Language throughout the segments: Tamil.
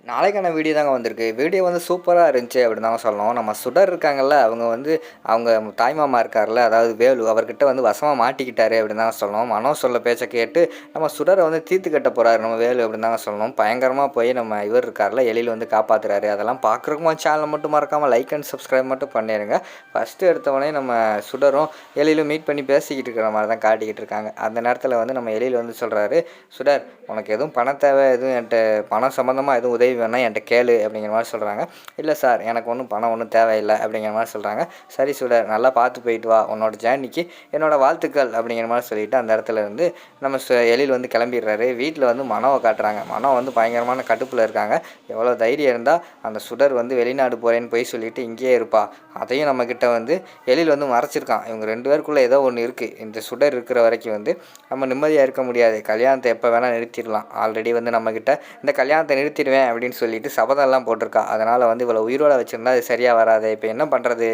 நாளைக்கான வீடியோ தாங்க வந்திருக்கு. வீடியோ வந்து சூப்பரா இருந்துச்சு அப்படின்னு தாங்க சொல்லணும். நம்ம சுடர் இருக்காங்கல்ல, அவங்க வந்து அவங்க தாய்மாமா இருக்கார்ல, அதாவது வேலு அவர்கிட்ட வந்து வசமா மாட்டிக்கிட்டாரு அப்படின்னு தாங்க சொல்லணும். மனோ சொல்ல பேச்ச கேட்டு நம்ம சுடரை வந்து தீர்த்து கட்ட போறாரு நம்ம வேலு அப்படின்னு தாங்க சொல்லணும். பயங்கரமா போய் நம்ம இவர் இருக்கார்ல, எழில் வந்து காப்பாத்துறாரு. அதெல்லாம் பார்க்குறதுக்கு சேனலை மட்டும் மறக்காம லைக் அண்ட் சப்ஸ்கிரைப் மட்டும் பண்ணிடுங்க. ஃபஸ்ட்டு எடுத்தவொடனே நம்ம சுடரும் எழிலும் மீட் பண்ணி பேசிக்கிட்டு இருக்கிற மாதிரி தான் காட்டிக்கிட்டு இருக்காங்க. அந்த நேரத்தில் வந்து நம்ம எழில் வந்து சொல்கிறாரு, சுடர் உனக்கு எதுவும் பணம் தேவை, எதுவும் என்கிட்ட பணம் சம்மந்தமாக எதுவும் உதவி வேணால் என்கிட்ட கேளு அப்படிங்கிற மாதிரி சொல்கிறாங்க. இல்லை சார், எனக்கு ஒன்றும் பணம் ஒன்றும் தேவையில்லை அப்படிங்கிற மாதிரி சொல்கிறாங்க. சரி சுடர், நல்லா பார்த்து போயிட்டு வா, உன்னோட ஜேர்னிக்கு என்னோடய வாழ்த்துக்கள் அப்படிங்கிற மாதிரி சொல்லிவிட்டு அந்த இடத்துல இருந்து நம்ம எழில் வந்து கிளம்பிடுறாரு. வீட்டில் வந்து மனோவை காட்டுறாங்க. மனோ வந்து பயங்கரமான கடுப்பில் இருக்காங்க. எவ்வளோ தைரியம் இருந்தால் அந்த சுடர் வந்து வெளிநாடு போகிறேன்னு போய் சொல்லிவிட்டு இங்கேயே இருப்பா. அதையும் நம்மக்கிட்ட வந்து எழில் வந்து மறைச்சிருக்கான். இவங்க ரெண்டு பேருக்குள்ளே ஏதோ ஒன்று இருக்குது. இந்த சுடர் இருக்கிற வரைக்கும் வந்து நம்ம நிம்மதியாக இருக்க முடியாது. கல்யாணத்தை எப்போ வேணால் நிறுத்திடலாம். ஆல்ரெடி வந்து நம்மக்கிட்ட இந்த கல்யாணத்தை நிறுத்திடுவேன் அப்படின்னு சொல்லிட்டு சபதம்லாம் போட்டிருக்கா. அதனால் வந்து இவளை உயிரோட வச்சுருந்தா அது சரியாக வராது. இப்போ என்ன பண்ணுறது?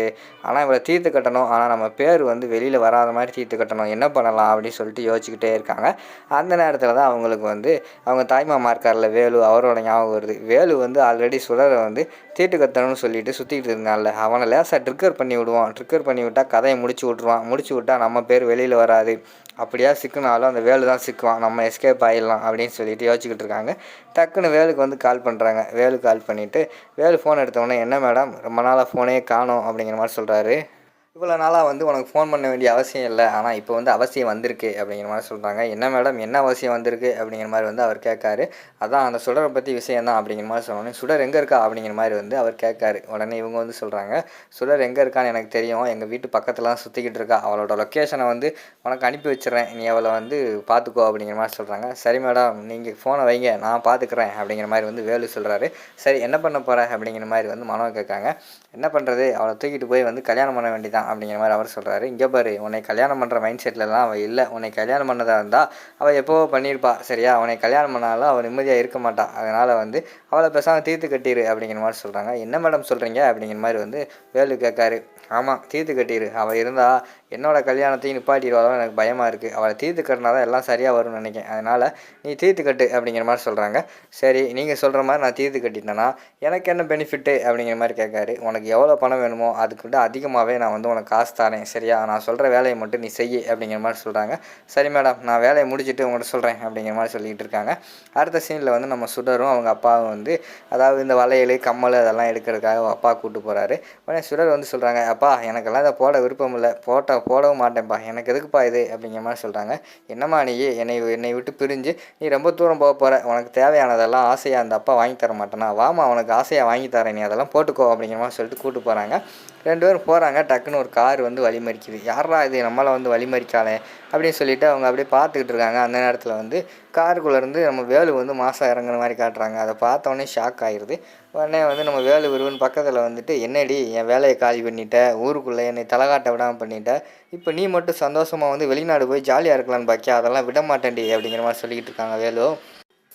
ஆனால் இவளை தீர்த்து கட்டணும். ஆனால் நம்ம பேர் வந்து வெளியில் வராத மாதிரி தீர்த்து கட்டணும். என்ன பண்ணலாம் அப்படின்னு சொல்லிட்டு யோசிச்சுக்கிட்டே இருக்காங்க. அந்த நேரத்தில் தான் அவங்களுக்கு வந்து அவங்க தாய்மாமா இருக்கார்ல வேலு, அவரோட ஞாபகம் வருது. வேலு வந்து ஆல்ரெடி சுடரை வந்து தீர்த்து கட்டணும்னு சொல்லிட்டு சுற்றிக்கிட்டு இருந்தால, அவனை லேசாக ட்ரிக்கர் பண்ணி விடுவான். ட்ரிக்கர் பண்ணி விட்டால் கதையை முடிச்சு விட்ருவான். முடிச்சு விட்டால் நம்ம பேர் வெளியில் வராது. அப்படியா சிக்கினாலும் அந்த வேலு தான் சிக்குவான். நம்ம எஸ்கேப் ஆகிடலாம் அப்படின்னு சொல்லிட்டு யோசிச்சுக்கிட்டு இருக்காங்க. டக்குன்னு வேலுக்கு வந்து கால் பண்ணுறாங்க. வேலு கால் பண்ணிவிட்டு வேலு ஃபோன் எடுத்தோடனே, என்ன மேடம் ரொம்ப நாளாக ஃபோனே காணோம் அப்படிங்கிற மாதிரி சொல்கிறாரு. இவ்வளோ நாளாக வந்து உனக்கு ஃபோன் பண்ண வேண்டிய அவசியம் இல்லை, ஆனால் இப்போ வந்து அவசியம் வந்திருக்கு அப்படிங்கிற மாதிரி சொல்கிறாங்க. என்ன மேடம், என்ன அவசியம் வந்திருக்கு அப்படிங்கிற மாதிரி வந்து அவர் கேட்காரு. அதான் அந்த சுடரை பற்றி விஷயம் தான் அப்படிங்கிற மாதிரி சொன்னோன்னே, சுடர் எங்கே இருக்கா அப்படிங்கிற மாதிரி வந்து அவர் கேட்காரு. உடனே இவங்க வந்து சொல்கிறாங்க, சுடர் எங்கே இருக்கான்னு எனக்கு தெரியும், எங்கள் வீட்டு பக்கத்துலாம் சுற்றிக்கிட்டு இருக்கா, அவளோட லொக்கேஷனை வந்து உனக்கு அனுப்பி வச்சிடறேன், நீ அவளை வந்து பார்த்துக்கோ அப்படிங்கிற மாதிரி சொல்கிறாங்க. சரி மேடம், நீங்கள் ஃபோனை வைங்க, நான் பார்த்துக்குறேன் அப்படிங்கிற மாதிரி வந்து வேலு சொல்கிறாரு. சரி, என்ன பண்ண போகிற அப்படிங்கிற மாதிரி வந்து மனோ கேட்காங்க. என்ன பண்ணுறது, அவளை தூக்கிட்டு போய் வந்து கல்யாணம் பண்ண வேண்டியதான் அப்படிங்கிற மாதிரி அவர் சொல்கிறாரு. இங்கே பாரு, உன்னை கல்யாணம் பண்ணுற மைண்ட் செட்டிலலாம் அவள் இல்லை. உன்னை கல்யாணம் பண்ணதாக இருந்தால் அவள் எப்போவோ பண்ணியிருப்பா. சரியா, உன்னை கல்யாணம் பண்ணாலும் அவள் நிம்மதியாக இருக்க மாட்டாள். அதனால் வந்து அவளை பேசாமல் தீர்த்து கட்டிடு அப்படிங்கிற மாதிரி சொல்கிறாங்க. என்ன மேடம் சொல்கிறீங்க அப்படிங்கிற மாதிரி வந்து வேலு கேட்காரு. ஆமாம், தீர்த்து கட்டிடு. அவள் இருந்தால் என்னோடய கல்யாணத்தையும் நிப்பாட்டிடுவாலும் எனக்கு பயமாக இருக்குது. அவளை தீர்த்து கட்டினா தான் எல்லாம் சரியாக வரும்னு நினைக்கிறேன். அதனால் நீ தீர்த்து கட்டு அப்படிங்கிற மாதிரி சொல்கிறாங்க. சரி, நீங்கள் சொல்கிற மாதிரி நான் தீர்த்து கட்டிட்டேன்னா எனக்கு என்ன பெனிஃபிட்டு அப்படிங்கிற மாதிரி கேட்காரு. உனக்கு எவ்வளோ பணம் வேணுமோ அதுக்கிட்ட அதிகமாகவே நான் வந்து உனக்கு காசு தரேன். சரியா, நான் சொல்கிற வேலையை மட்டும் நீ செய் அப்படிங்கிற மாதிரி சொல்கிறாங்க. சரி மேடம், நான் வேலையை முடிச்சுட்டு உங்கள்கிட்ட சொல்கிறேன் அப்படிங்கிற மாதிரி சொல்லிக்கிட்டு இருக்காங்க. அடுத்த சீனில் வந்து நம்ம சுடரும் அவங்க அப்பாவும் வந்து, அதாவது இந்த வளையல் கம்மல் அதெல்லாம் எடுக்கிறதுக்காக அப்பா கூப்பிட்டு போகிறாரு. உடனே சுடர் வந்து சொல்கிறாங்க, அப்பா எனக்கெல்லாம் இதை போட விருப்பம் இல்லை, போடவும் மாட்டேன்ப்பா, எனக்கு எதுக்குப்பா இது அப்படிங்கிற மாதிரி சொல்கிறாங்க. என்னம்மா நீ என்னை விட்டு பிரிஞ்சு நீ ரொம்ப தூரம் போக போகிற, உனக்கு தேவையானதெல்லாம் ஆசையாக அந்த அப்பா வாங்கி தர மாட்டேனா, வாமா உனக்கு ஆசையாக வாங்கி தரேன், நீ அதெல்லாம் போட்டுக்கோ அப்படிங்கிற மாதிரி சொல்லிட்டு கூப்பிட்டு போகிறாங்க. ரெண்டு பேரும் போகிறாங்க. டக்குன்னு ஒரு கார் வந்து வழிமறிக்குது. யாரா இது நம்மளை வந்து வழிமறிக்காளே அப்படின்னு சொல்லிட்டு அவங்க அப்படியே பார்த்துக்கிட்டு இருக்காங்க. அந்த நேரத்தில் வந்து காருக்குள்ளேருந்து நம்ம வேலு வந்து மாதம் இறங்குற மாதிரி காட்டுறாங்க. அதை பார்த்தோன்னே ஷாக் ஆகிடுது. உடனே வந்து நம்ம வேலு விருவன் பக்கத்தில் வந்துட்டு, என்னடி என் வேலையை காலி பண்ணிட்ட, ஊருக்குள்ளே என்னை தலகாட்ட விடாமல் பண்ணிட்ட, இப்போ நீ மட்டும் சந்தோஷமாக வந்து வெளிநாடு போய் ஜாலியாக இருக்கலான்னு பாக்கியா, அதெல்லாம் விட மாட்டேன்டி அப்படிங்கிற மாதிரி சொல்லிக்கிட்டு இருக்காங்க வேலு.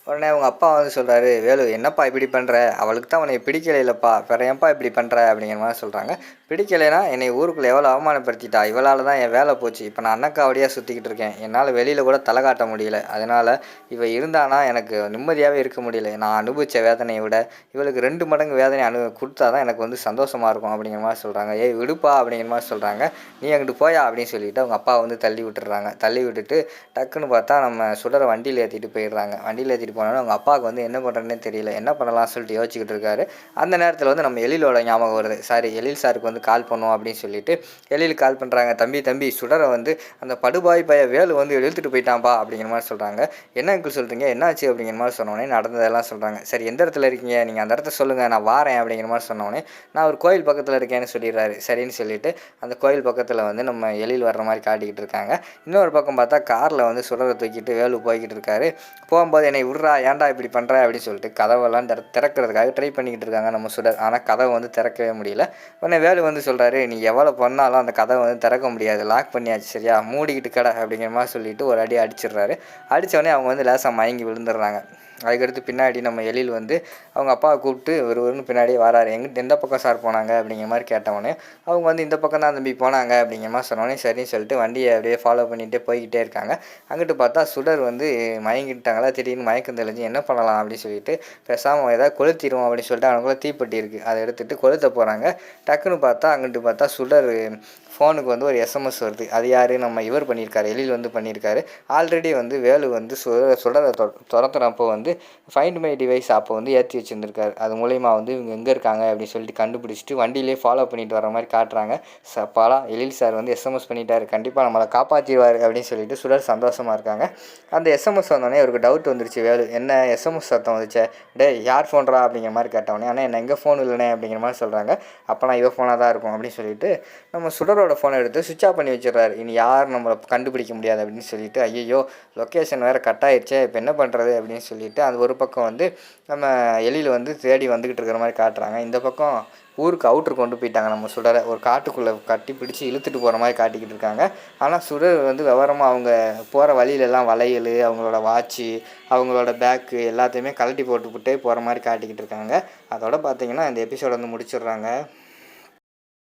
உடனே அவங்க அப்பா வந்து சொல்கிறாரு, வேலு என்னப்பா இப்படி பண்ணுற, அவளுக்கு தான் உன்னை பிடிக்கலை இல்லைப்பா, வேறு ஏன்ப்பா இப்படி பண்ணுற அப்படிங்கிற மாதிரி சொல்கிறாங்க. பிடிக்கலைன்னா என்னை ஊருக்குள்ளே எவ்வளோ அவமானப்படுத்திட்டா, இவளால் தான் என் வேலை போச்சு, இப்போ நான் அண்ணக்காவடியாக சுற்றிக்கிட்டு இருக்கேன், என்னால் வெளியில் கூட தலை காட்ட முடியல, அதனால் இவள் இருந்தானா எனக்கு நிம்மதியாகவே இருக்க முடியல, நான் அனுபவித்த வேதனையை விட இவளுக்கு 2 மடங்கு வேதனை கொடுத்தா தான் எனக்கு வந்து சந்தோஷமாக இருக்கும் அப்படிங்கிற மாதிரி சொல்கிறாங்க. ஏய் விடுப்பா அப்படிங்கிற மாதிரி சொல்கிறாங்க. நீ அங்கிட்டு போயா அப்படின்னு சொல்லிவிட்டு அவங்க அப்பா வந்து தள்ளி விட்டுறாங்க. தள்ளி விட்டுட்டு டக்குன்னு பார்த்தா நம்ம சுடரை வண்டியில் ஏற்றிட்டு போயிடுறாங்க. வண்டியில் ஏற்றிட்டு போனோன்னா அவங்க அப்பாவுக்கு வந்து என்ன பண்ணுறதுனே தெரியல, என்ன பண்ணலாம்னு சொல்லிட்டு யோசிச்சுக்கிட்டு இருக்காரு. அந்த நேரத்தில் வந்து நம்ம எழிலோட ஞாபகம் வருது. சாரி, எழில் சாருக்கு வந்து கால் பண்ணுவோம் அப்படின்னு சொல்லிட்டு எழில் கால் பண்ணுறாங்க. தம்பி சுடரை வந்து அந்த படுபாய் வேலு வந்து இழுத்துட்டு போயிட்டான்பா அப்படிங்கிற மாதிரி சொல்கிறாங்க. என்ன அங்கிள் சொல்கிறீங்க, என்னாச்சு அப்படிங்கிற மாதிரி சொன்னோடனே நடந்ததெல்லாம் சொல்கிறாங்க. சரி, எந்த இடத்துல இருக்கீங்க, நீங்கள் அந்த இடத்த சொல்லுங்கள், நான் வாரேன் அப்படிங்கிற மாதிரி சொன்னோடனே நான் ஒரு கோயில் பக்கத்தில் இருக்கேன்னு சொல்லிடுறாரு. சரின்னு சொல்லிட்டு அந்த கோயில் பக்கத்தில் வந்து நம்ம எழில் வர்ற மாதிரி காட்டிக்கிட்டு இருக்காங்க. இன்னொரு பக்கம் பார்த்தா காரில் வந்து சுடரை தூக்கிட்டு வேலு போய்கிட்டு இருக்காரு. போகும்போது என்னை விட்றா, ஏன்டா இப்படி பண்ணுற அப்படின்னு சொல்லிட்டு கதவெல்லாம் திறக்கிறதுக்காக ட்ரை பண்ணிக்கிட்டு இருக்காங்க நம்ம சுடர். ஆனால் கதவை வந்து திறக்கவே முடியல. உடனே வேலு வந்து சொல்கிறாரு, நீ எவ்வளோ பண்ணாலும் அந்த கதவை வந்து திறக்க முடியாது, லாக் பண்ணியாச்சு, சரியா, மூடிக்கிட்டு கடை அப்படிங்கிற மாதிரி சொல்லிட்டு ஒரு அடி அடிச்சிடுறாரு. அடித்தவொடனே அவங்க வந்து லேசாக மயங்கி விழுந்துடுறாங்க. அதுக்கடுத்து பின்னாடி நம்ம எழில் வந்து அவங்க அப்பாவை கூப்பிட்டு ஒருவருன்னு பின்னாடியே வராரு. எந்த பக்கம் சார் போனாங்க அப்படிங்கிற மாதிரி கேட்டவொடனே அவங்க வந்து இந்த பக்கம் தான் தம்பி போனாங்க அப்படிங்கிற மாதிரி சொன்னோடனே சரின்னு சொல்லிட்டு வண்டியை அப்படியே ஃபாலோ பண்ணிகிட்டே போய்கிட்டே இருக்காங்க. அங்கிட்டு பார்த்தா சுடர் வந்து மயங்கிட்டாங்களா, திடீர்னு மயக்கம் தெளிஞ்சு என்ன பண்ணலாம் அப்படின்னு சொல்லிட்டு பேசாமல் ஏதாவது கொளுத்திடுவோம் அப்படின்னு சொல்லிட்டு அவனுக்குள்ள தீப்பெட்டி இருக்குது, அதை எடுத்துகிட்டு கொளுத்த போகிறாங்க. டக்குன்னு பார்த்தா அங்கிட்டு பார்த்தா சுடர் ஃபோனுக்கு வந்து ஒரு எஸ்எம்எஸ் வருது. அது யார், நம்ம இவர் பண்ணியிருக்காரு, எழில் வந்து பண்ணியிருக்காரு. ஆல்ரெடி வந்து வேலு வந்து சுடரை துரத்துறப்போ வந்து ஃபைண்ட் மை டிவைஸ் ஆப்பை வந்து ஏற்றி வச்சுருந்துருக்காரு. அது மூலயமா வந்து இவங்க எங்கே இருக்காங்க அப்படின்னு சொல்லிட்டு கண்டுபிடிச்சிட்டு வண்டியிலே ஃபாலோ பண்ணிட்டு வர மாதிரி காட்டுறாங்க. சப்பாலா எழில் சார் வந்து எஸ்எம்எஸ் பண்ணிட்டாரு, கண்டிப்பாக நம்மளை காப்பாற்றிடுவார் அப்படின்னு சொல்லிட்டு சுடர் சந்தோஷமாக இருக்காங்க. அந்த எஸ்எம்எஸ் வந்தோடனே அவருக்கு டவுட் வந்துருச்சு. வேலு என்ன எஸ்எம்எஸ் சத்தம் வந்துச்சே, டே யார் ஃபோன்றா அப்படிங்கிற மாதிரி கேட்டவொடனே ஆனால் என்ன எங்கள் ஃபோன் இல்லைனே அப்படிங்கிற மாதிரி சொல்கிறாங்க. அப்போனா இவ ஃபோனாக தான் இருக்கும் அப்படின்னு சொல்லிட்டு நம்ம சுடரோட ஃபோனை எடுத்து சுவிட்ச் ஆஃப் பண்ணி வச்சிடறாரு. இனி யார் நம்மளை கண்டுபிடிக்க முடியாது அப்படின்னு சொல்லிட்டு ஐயோ லொக்கேஷன் வேறு கட் ஆயிடுச்சே, இப்போ என்ன பண்ணுறது அப்படின்னு சொல்லிட்டு அது ஒரு பக்கம் வந்து நம்ம எழில் வந்து தேடி வந்துக்கிட்டு இருக்கிற மாதிரி காட்டுறாங்க. இந்த பக்கம் ஊருக்கு அவுட்ரு கொண்டு போயிட்டாங்க. நம்ம சுடரை ஒரு காட்டுக்குள்ளே கட்டி பிடிச்சி இழுத்துட்டு போகிற மாதிரி காட்டிக்கிட்டு இருக்காங்க. ஆனால் சுடர் வந்து விவரமாக அவங்க போகிற வழியிலெல்லாம் வளையல், அவங்களோட வாட்சு, அவங்களோட பேக்கு எல்லாத்தையுமே கழட்டி போட்டுக்கிட்டே போகிற மாதிரி காட்டிக்கிட்டு இருக்காங்க. அதோட பார்த்திங்கன்னா இந்த எபிசோட் வந்து முடிச்சிடுறாங்க.